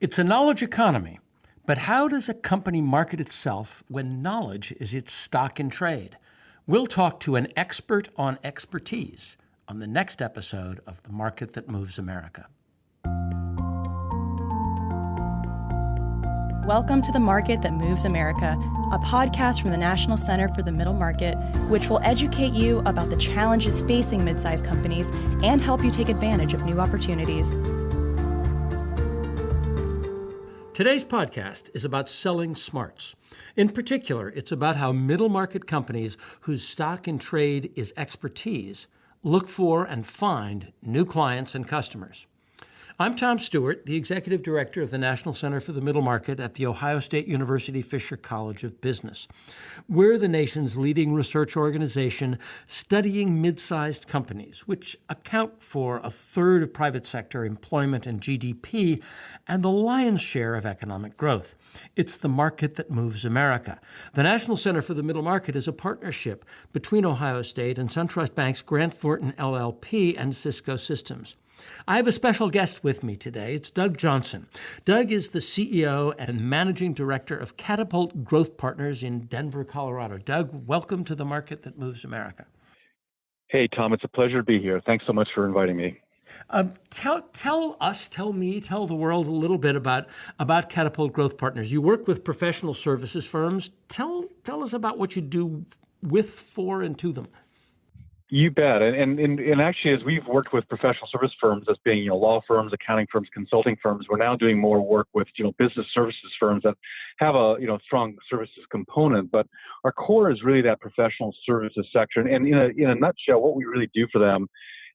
It's a knowledge economy, but how does a company market itself when knowledge is its stock in trade? We'll talk to an expert on expertise on the next episode of The Market That Moves America. Welcome to The Market That Moves America, a podcast from the National Center for the Middle Market, which will educate you about the challenges facing mid-sized companies and help you take advantage of new opportunities. Today's podcast is about selling smarts. In particular, it's about how middle market companies whose stock in trade is expertise look for and find new clients and customers. I'm Tom Stewart, the Executive Director of the National Center for the Middle Market at The Ohio State University Fisher College of Business. We're the nation's leading research organization studying mid-sized companies, which account for a third of private sector employment and GDP and the lion's share of economic growth. It's the market that moves America. The National Center for the Middle Market is a partnership between Ohio State and SunTrust Bank's Grant Thornton LLP and Cisco Systems. I have a special guest with me today. It's Doug Johnson. Doug is the CEO and Managing Director of Catapult Growth Partners in Denver, Colorado. Doug, welcome to The Market That Moves America. Hey, Tom, it's a pleasure to be here. Thanks so much for inviting me. Tell the world a little bit about Catapult Growth Partners. You work with professional services firms. Tell us about what you do with, for, and to them. You bet. And actually, as we've worked with professional service firms as being, law firms, accounting firms, consulting firms, we're now doing more work with, business services firms that have a, strong services component. But our core is really that professional services section. And in a nutshell, what we really do for them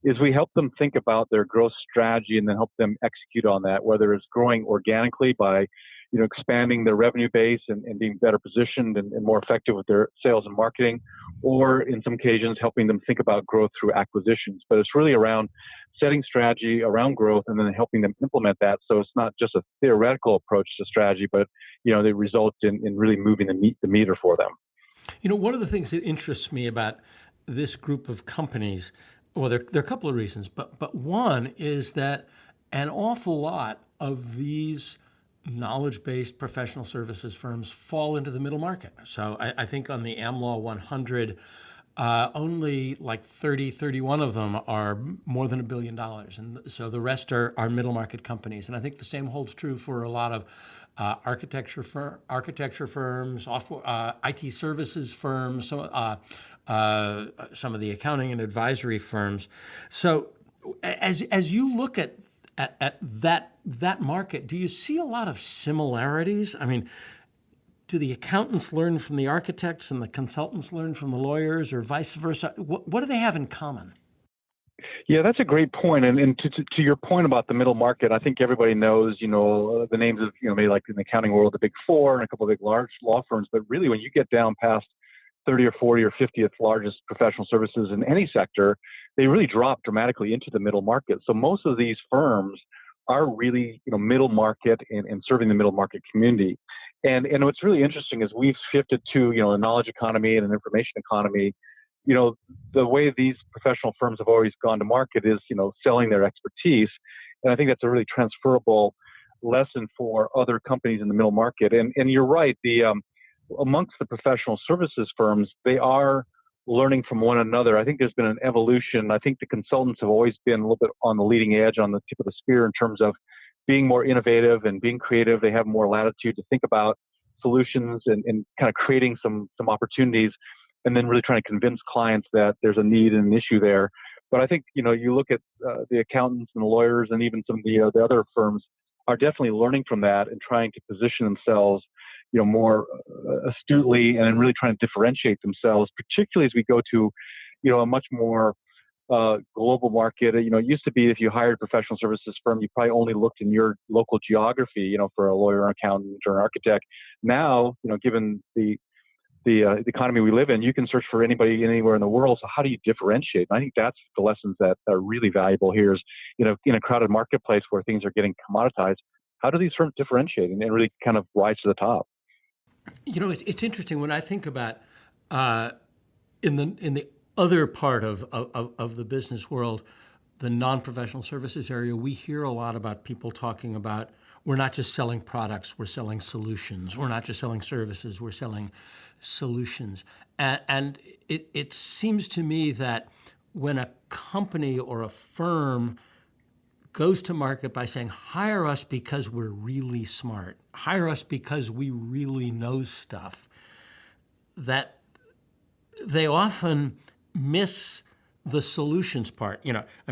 is we help them think about their growth strategy and then help them execute on that, whether it's growing organically by expanding their revenue base and being better positioned and more effective with their sales and marketing, or in some occasions helping them think about growth through acquisitions. But it's really around setting strategy around growth and then helping them implement that. So it's not just a theoretical approach to strategy, but they result in really moving the meter for them. One of the things that interests me about this group of companies, well, there are a couple of reasons, but one is that an awful lot of these knowledge-based professional services firms fall into the middle market. So I think on the AmLaw 100, only like 31 of them are more than $1 billion. And so the rest are middle market companies. And I think the same holds true for a lot of architecture firms, IT services firms, some of the accounting and advisory firms. So as you look at that market, do you see a lot of similarities? I mean, do the accountants learn from the architects and the consultants learn from the lawyers, or vice versa? What do they have in common? Yeah, that's a great point. And to your point about the middle market, I think everybody knows, the names of, maybe like in the accounting world, the big four and a couple of big large law firms. But really, when you get down past 30 or 40 or 50th largest professional services in any sector, they really drop dramatically into the middle market. So most of these firms are really, middle market and serving the middle market community. And what's really interesting is we've shifted to, a knowledge economy and an information economy. The way these professional firms have always gone to market is, selling their expertise. And I think that's a really transferable lesson for other companies in the middle market. And you're right, amongst the professional services firms, they are learning from one another. I think there's been an evolution. I think the consultants have always been a little bit on the leading edge, on the tip of the spear in terms of being more innovative and being creative. They have more latitude to think about solutions and kind of creating some opportunities, and then really trying to convince clients that there's a need and an issue there. But I think, you look at the accountants and the lawyers and even some of the other firms are definitely learning from that and trying to position themselves more astutely and really trying to differentiate themselves, particularly as we go to, a much more global market. It used to be if you hired a professional services firm, you probably only looked in your local geography, for a lawyer, an accountant, or an architect. Now, given the economy we live in, you can search for anybody anywhere in the world. So how do you differentiate? And I think that's the lessons that are really valuable here is, in a crowded marketplace where things are getting commoditized, how do these firms differentiate and really kind of rise to the top? It's interesting when I think about in the other part of the business world, the non-professional services area, we hear a lot about people talking about we're not just selling products, we're selling solutions. We're not just selling services, we're selling solutions. And it seems to me that when a company or a firm goes to market by saying, hire us because we're really smart, hire us because we really know stuff, that they often miss the solutions part.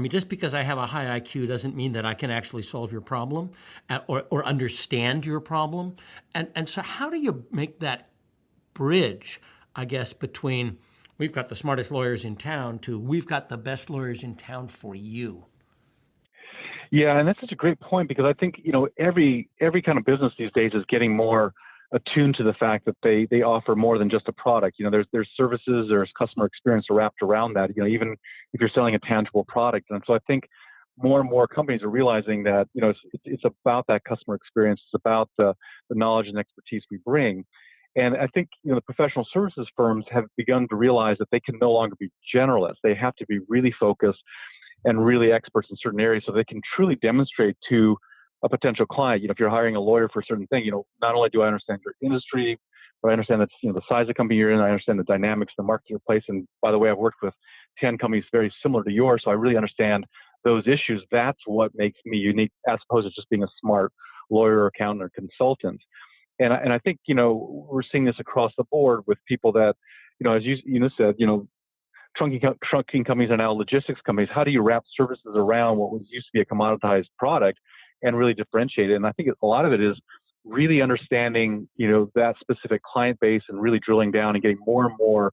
Just because I have a high IQ doesn't mean that I can actually solve your problem or understand your problem. And so how do you make that bridge, I guess, between we've got the smartest lawyers in town to we've got the best lawyers in town for you? Yeah, and that's such a great point, because I think, every kind of business these days is getting more attuned to the fact that they offer more than just a product. There's services, there's customer experience wrapped around that, even if you're selling a tangible product. And so I think more and more companies are realizing that, it's about that customer experience. It's about the knowledge and expertise we bring. And I think, the professional services firms have begun to realize that they can no longer be generalists. They have to be really focused and really experts in certain areas so they can truly demonstrate to a potential client, if you're hiring a lawyer for a certain thing, not only do I understand your industry, but I understand that, the size of company you're in, I understand the dynamics of the marketplace. And by the way, I've worked with 10 companies very similar to yours, so I really understand those issues. That's what makes me unique, as opposed to just being a smart lawyer, or accountant, or consultant. And I think, we're seeing this across the board with people that, as you said, trunking companies are now logistics companies. How do you wrap services around what was used to be a commoditized product and really differentiate it? And I think a lot of it is really understanding, that specific client base and really drilling down and getting more and more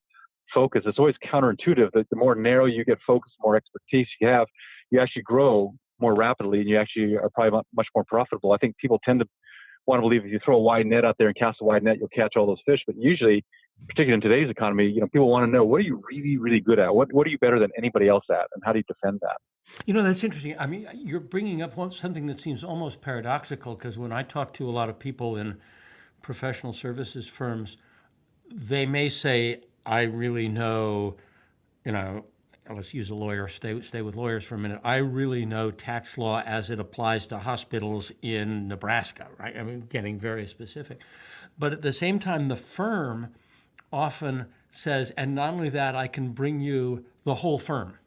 focus. It's always counterintuitive that the more narrow you get focused, more expertise you have, you actually grow more rapidly, and you actually are probably much more profitable. I think people tend to want to believe if you throw a wide net out there and cast a wide net, you'll catch all those fish. But usually, particularly in today's economy, people want to know, what are you really, really good at? What are you better than anybody else at? And how do you defend that? That's interesting. You're bringing up something that seems almost paradoxical, because when I talk to a lot of people in professional services firms, they may say, I really know, let's use a lawyer, stay with lawyers for a minute. I really know tax law as it applies to hospitals in Nebraska, right? Getting very specific. But at the same time, the firm often says, and not only that, I can bring you the whole firm,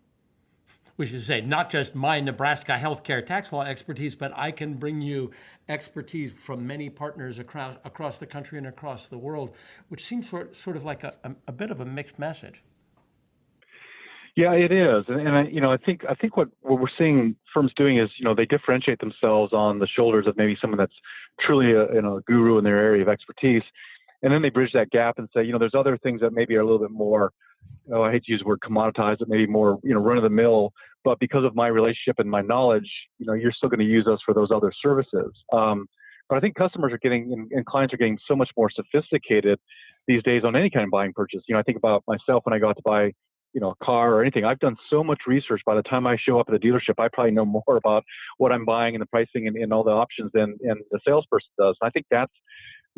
which is to say, not just my Nebraska healthcare tax law expertise, but I can bring you expertise from many partners across the country and across the world, which seems sort of like a bit of a mixed message. Yeah, it is, and I think what we're seeing firms doing is, they differentiate themselves on the shoulders of maybe someone that's truly a guru in their area of expertise, and then they bridge that gap and say, there's other things that maybe are a little bit more, I hate to use the word commoditized, but maybe more, run of the mill. But because of my relationship and my knowledge, you're still going to use us for those other services. But I think customers are getting and clients are getting so much more sophisticated these days on any kind of buying purchase. I think about myself when I go out to buy a car or anything. I've done so much research. By the time I show up at the dealership, I probably know more about what I'm buying and the pricing and all the options than the salesperson does. I think that's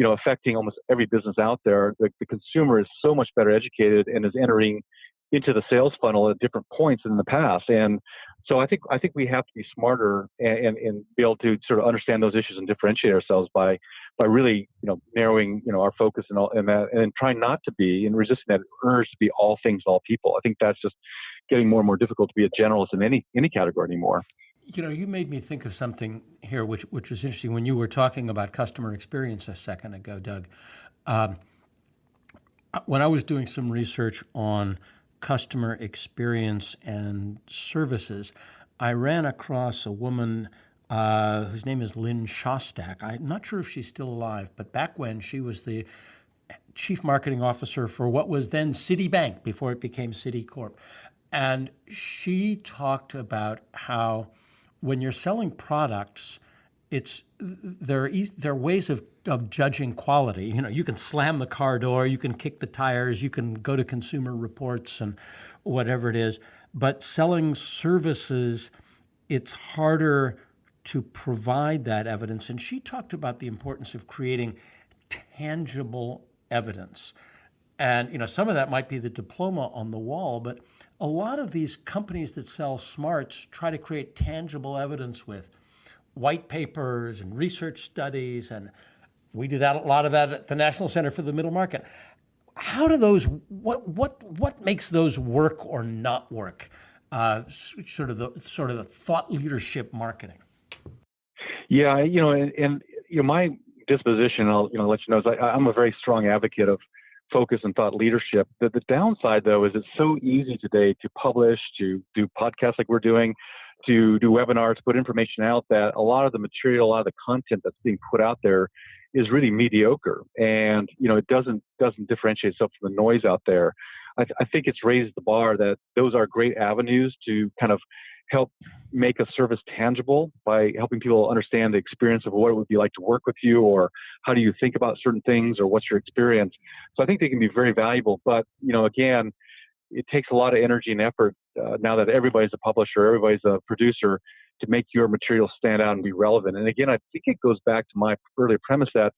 affecting almost every business out there. The consumer is so much better educated and is entering into the sales funnel at different points than in the past. And so I think we have to be smarter and be able to sort of understand those issues and differentiate ourselves by really narrowing our focus and trying not to be and resisting that urge to be all things to all people. I think that's just getting more and more difficult to be a generalist in any category anymore. You made me think of something here, which was interesting when you were talking about customer experience a second ago, Doug. When I was doing some research on customer experience and services, I ran across a woman whose name is Lynn Shostak. I'm not sure if she's still alive, but back when she was the chief marketing officer for what was then Citibank before it became Citicorp. And she talked about how when you're selling products, there are ways of judging quality. You can slam the car door, you can kick the tires, you can go to Consumer Reports and whatever it is. But selling services, it's harder to provide that evidence. And she talked about the importance of creating tangible evidence. And some of that might be the diploma on the wall, but a lot of these companies that sell smarts try to create tangible evidence with white papers and research studies, and we do that a lot of that at the National Center for the Middle Market. How do those? What makes those work or not work? Sort of the thought leadership marketing. Yeah, and my disposition, I'll let you know, is I'm a very strong advocate of focus and thought leadership. The downside, though, is it's so easy today to publish, to do podcasts like we're doing, to do webinars, to put information out, that a lot of the material, a lot of the content that's being put out there is really mediocre, and it doesn't differentiate itself from the noise out there. I think it's raised the bar that those are great avenues to kind of help make a service tangible by helping people understand the experience of what it would be like to work with you, or how do you think about certain things, or what's your experience. So I think they can be very valuable. But, again, it takes a lot of energy and effort now that everybody's a publisher, everybody's a producer, to make your material stand out and be relevant. And again, I think it goes back to my earlier premise that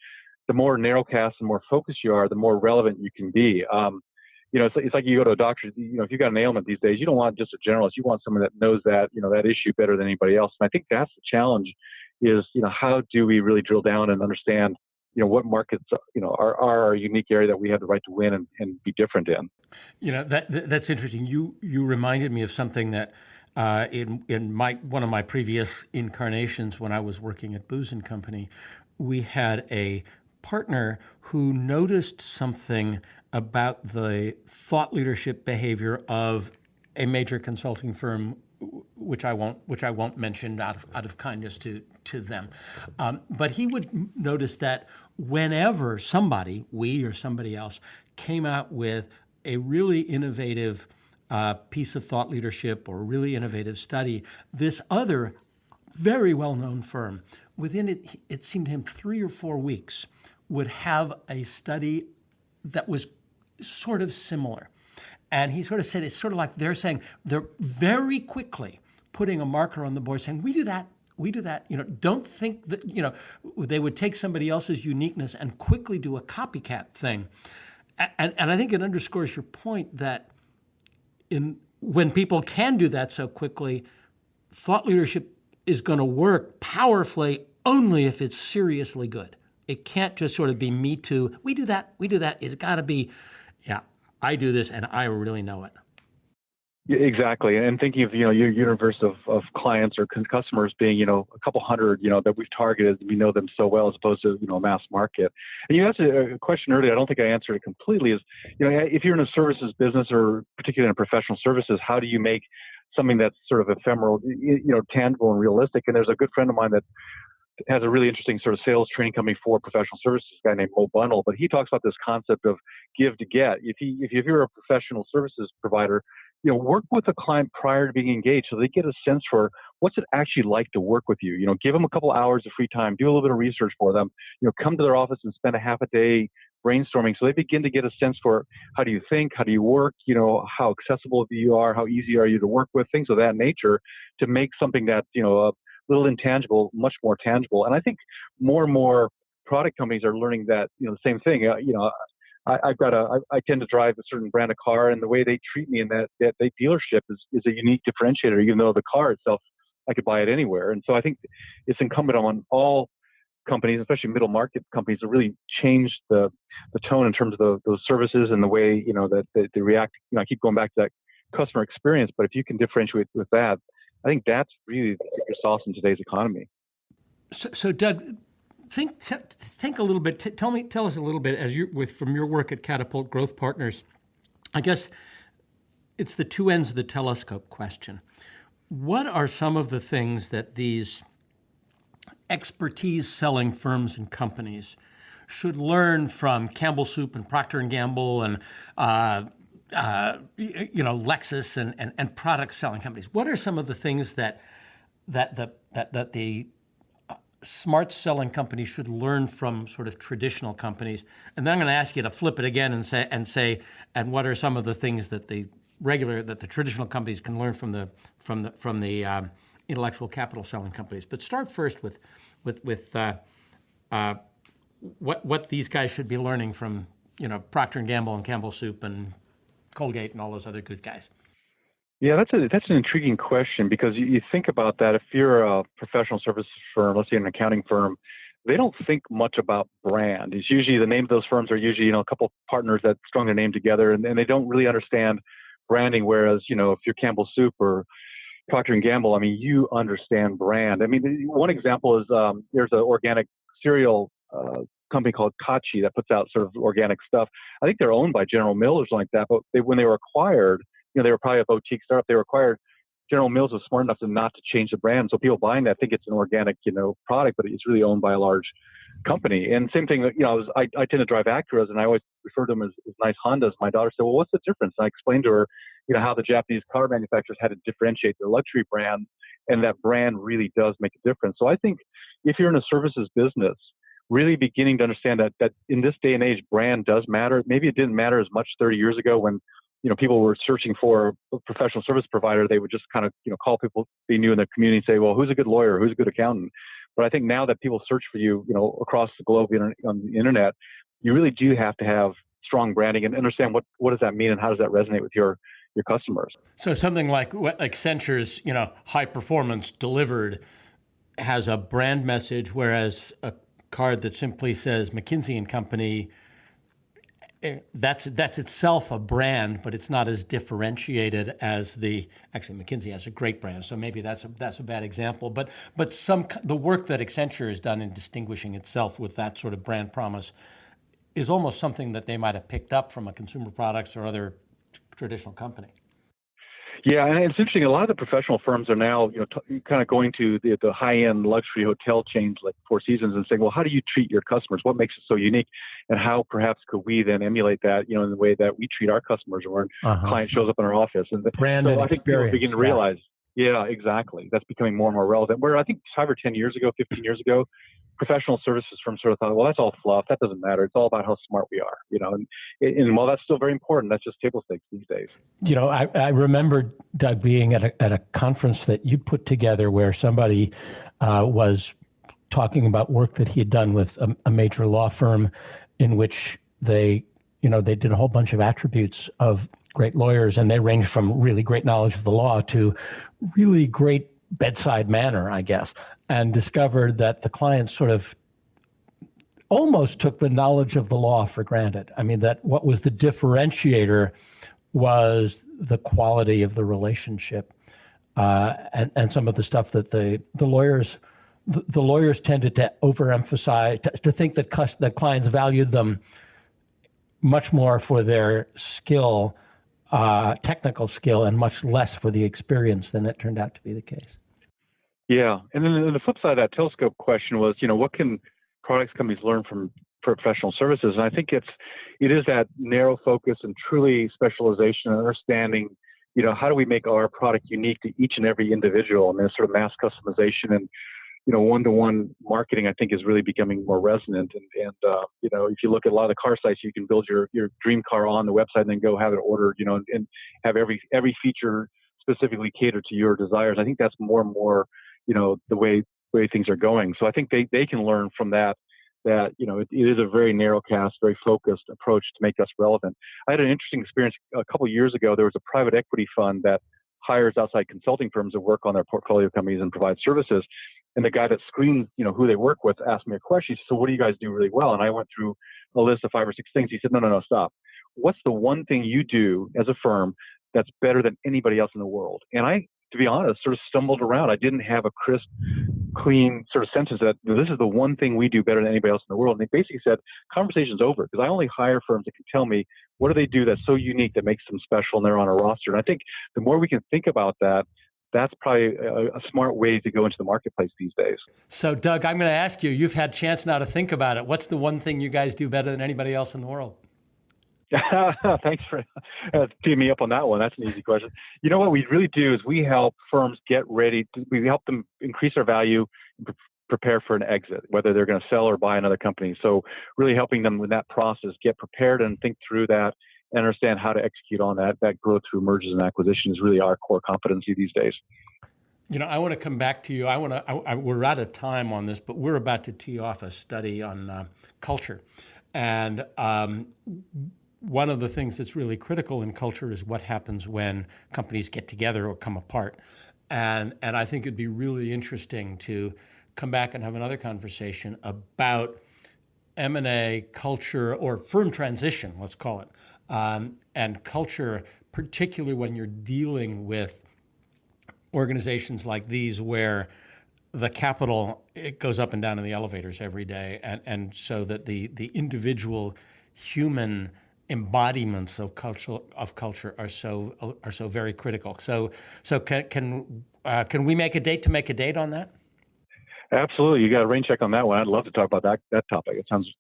the more narrowcast and more focused you are, the more relevant you can be. It's like you go to a doctor, if you've got an ailment these days, you don't want just a generalist. You want someone that knows that, that issue better than anybody else. And I think that's the challenge is, how do we really drill down and understand, what markets, are our unique area that we have the right to win and be different in. That's interesting. You reminded me of something that in one of my previous incarnations when I was working at Booz & Company, we had a partner who noticed something about the thought leadership behavior of a major consulting firm, which I won't mention out of kindness to them. But he would notice that whenever somebody, we or somebody else, came out with a really innovative piece of thought leadership or a really innovative study, this other very well-known firm, within it seemed to him 3 or 4 weeks, would have a study that was sort of similar. And he sort of said, it's sort of like they're saying, they're very quickly putting a marker on the board saying, we do that. Don't think that, they would take somebody else's uniqueness and quickly do a copycat thing. And I think it underscores your point that when people can do that so quickly, thought leadership is going to work powerfully only if it's seriously good. It can't just sort of be me too. We do that. It's got to be, yeah, I do this and I really know it. Yeah, exactly. And thinking of, your universe of clients or customers being, a couple hundred, that we've targeted, we know them so well as opposed to, a mass market. And you asked a question earlier, I don't think I answered it completely, is, if you're in a services business or particularly in professional services, how do you make something that's sort of ephemeral, tangible and realistic? And there's a good friend of mine that has a really interesting sort of sales training company for professional services, a guy named Mo Bundle, but he talks about this concept of give to get. If you're a professional services provider, work with a client prior to being engaged so they get a sense for what's it actually like to work with you. Give them a couple hours of free time, do a little bit of research for them, come to their office and spend a half a day brainstorming so they begin to get a sense for how do you think, how do you work, how accessible you are, how easy are you to work with, things of that nature, to make something that, a little intangible, much more tangible. And I think more and more product companies are learning that, the same thing. I tend to drive a certain brand of car, and the way they treat me in that dealership is a unique differentiator, even though the car itself, I could buy it anywhere. And so I think it's incumbent on all companies, especially middle market companies, to really change the tone in terms of those services and the way, that they react. I keep going back to that customer experience, but if you can differentiate with that, I think that's really the secret sauce in today's economy. So Doug, think a little bit. Tell us a little bit from your work at Catapult Growth Partners. I guess it's the two ends of the telescope question. What are some of the things that these expertise selling firms and companies should learn from Campbell Soup and Procter & Gamble and Lexus and product selling companies? What are some of the things that the smart selling companies should learn from sort of traditional companies? And then I'm going to ask you to flip it again and say, what are some of the things that the traditional companies can learn from the intellectual capital selling companies? But start first with what these guys should be learning from Procter & Gamble and Campbell Soup and Colgate and all those other good guys. Yeah, that's an intriguing question because you think about that. If you're a professional services firm, let's say an accounting firm, they don't think much about brand. It's usually the name of those firms are usually a couple partners that strung their name together, and they don't really understand branding. Whereas if you're Campbell Soup or Procter and Gamble, I mean, you understand brand. I mean, one example is there's an organic cereal company called Kachi that puts out sort of organic stuff. I think they're owned by General Mills or something like that. But when they were acquired, they were probably a boutique startup. They were acquired. General Mills was smart enough to not to change the brand. So people buying that think it's an organic, product, but it's really owned by a large company. And same thing, I tend to drive Acuras, and I always refer to them as nice Hondas. My daughter said, "Well, what's the difference?" And I explained to her, how the Japanese car manufacturers had to differentiate their luxury brand, and that brand really does make a difference. So I think if you're in a services business, really beginning to understand that in this day and age, brand does matter. Maybe it didn't matter as much 30 years ago when people were searching for a professional service provider. They would just kind of, call people they knew in their community and say, well, who's a good lawyer? Who's a good accountant? But I think now that people search for you, across the globe on the internet, you really do have to have strong branding and understand what does that mean and how does that resonate with your customers. So something like Accenture's, high performance delivered has a brand message, whereas a card that simply says McKinsey and Company, that's itself a brand, but it's not as differentiated as actually McKinsey has a great brand, so maybe that's a bad example. But the work that Accenture has done in distinguishing itself with that sort of brand promise is almost something that they might have picked up from a consumer products or other traditional company. Yeah, and it's interesting. A lot of the professional firms are now, kind of going to the high-end luxury hotel chains like Four Seasons and saying, well, how do you treat your customers? What makes it so unique? And how perhaps could we then emulate that, in the way that we treat our customers when a client shows up in our office? And brand so and I think people experience, begin to realize, yeah, exactly. That's becoming more and more relevant. Where I think 5 or 10 years ago, 15 years ago, professional services firms sort of thought, well, that's all fluff. That doesn't matter. It's all about how smart we are, and while that's still very important, that's just table stakes these days. I remember, Doug, being at a conference that you put together where somebody was talking about work that he had done with a major law firm in which they did a whole bunch of attributes of great lawyers, and they ranged from really great knowledge of the law to really great bedside manner, I guess, and discovered that the clients sort of almost took the knowledge of the law for granted. I mean, that what was the differentiator was the quality of the relationship, and some of the stuff that the lawyers tended to overemphasize, to think that clients valued them much more for their skill, technical skill, and much less for the experience than it turned out to be the case. Yeah, and then the flip side of that telescope question was, what can products companies learn from professional services? And I think it is that narrow focus and truly specialization and understanding, how do we make our product unique to each and every individual? I mean, sort of mass customization and, one-to-one marketing, I think, is really becoming more resonant. And if you look at a lot of the car sites, you can build your dream car on the website and then go have it ordered, and have every feature specifically catered to your desires. I think that's more and more, the way things are going. So I think they can learn from that, it is a very narrow cast, very focused approach to make us relevant. I had an interesting experience a couple of years ago. There was a private equity fund that hires outside consulting firms to work on their portfolio companies and provide services. And the guy that screens, who they work with asked me a question. He said, so what do you guys do really well? And I went through a list of 5 or 6 things. He said, no, stop. What's the one thing you do as a firm that's better than anybody else in the world? And I, to be honest, sort of stumbled around. I didn't have a crisp, clean sort of sentence that this is the one thing we do better than anybody else in the world. And they basically said, conversation's over, because I only hire firms that can tell me what do they do that's so unique that makes them special and they're on a roster. And I think the more we can think about that, that's probably a smart way to go into the marketplace these days. So, Doug, I'm going to ask you, you've had a chance now to think about it. What's the one thing you guys do better than anybody else in the world? Thanks for teeing me up on that one. That's an easy question. You know what we really do is we help firms get ready. We help them increase their value, prepare for an exit, whether they're going to sell or buy another company. So really helping them with that process, get prepared and think through that and understand how to execute on that. That growth through mergers and acquisitions is really our core competency these days. I want to come back to you. We're out of time on this, but we're about to tee off a study on culture. And one of the things that's really critical in culture is what happens when companies get together or come apart. And I think it'd be really interesting to come back and have another conversation about M&A culture, or firm transition, let's call it, and culture, particularly when you're dealing with organizations like these where the capital, it goes up and down in the elevators every day, and so that the individual human embodiments of culture are so very critical. So can we make a date on that? Absolutely. You got a rain check on that one. I'd love to talk about that topic. It sounds,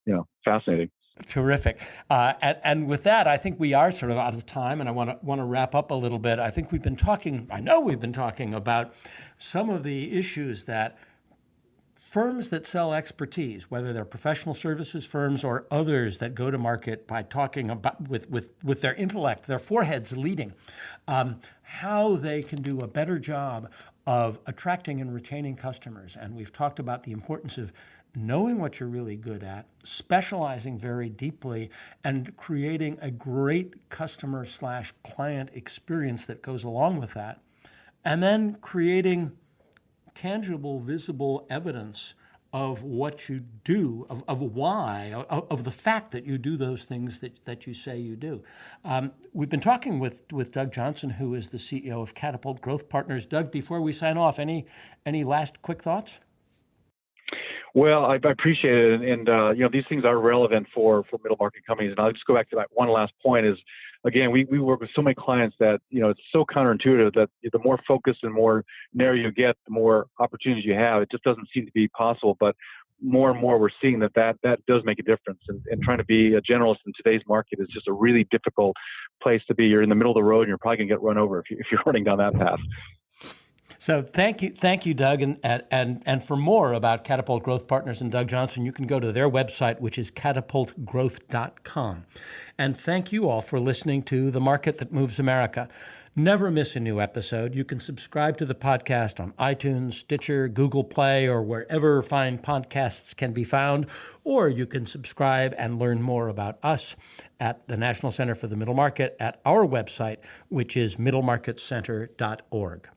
fascinating. Terrific. And with that, I think we are sort of out of time, and I want to wrap up a little bit. I think I know we've been talking about some of the issues that firms that sell expertise, whether they're professional services firms or others that go to market by talking about with their intellect, their foreheads leading, how they can do a better job of attracting and retaining customers. And we've talked about the importance of knowing what you're really good at, specializing very deeply, and creating a great customer/client experience that goes along with that. And then creating tangible, visible evidence of what you do, of why, of the fact that you do those things that you say you do. We've been talking with Doug Johnson, who is the CEO of Catapult Growth Partners. Doug, before we sign off, any last quick thoughts? Well, I appreciate it, and these things are relevant for middle market companies. And I'll just go back to that one last point. Is again, we work with so many clients that it's so counterintuitive that the more focused and more narrow you get, the more opportunities you have. It just doesn't seem to be possible, but more and more we're seeing that does make a difference. And trying to be a generalist in today's market is just a really difficult place to be. You're in the middle of the road, and you're probably gonna get run over if you're running down that path. So thank you, Doug, and for more about Catapult Growth Partners and Doug Johnson, you can go to their website, which is catapultgrowth.com. And thank you all for listening to The Market That Moves America. Never miss a new episode. You can subscribe to the podcast on iTunes, Stitcher, Google Play, or wherever fine podcasts can be found. Or you can subscribe and learn more about us at the National Center for the Middle Market at our website, which is middlemarketcenter.org.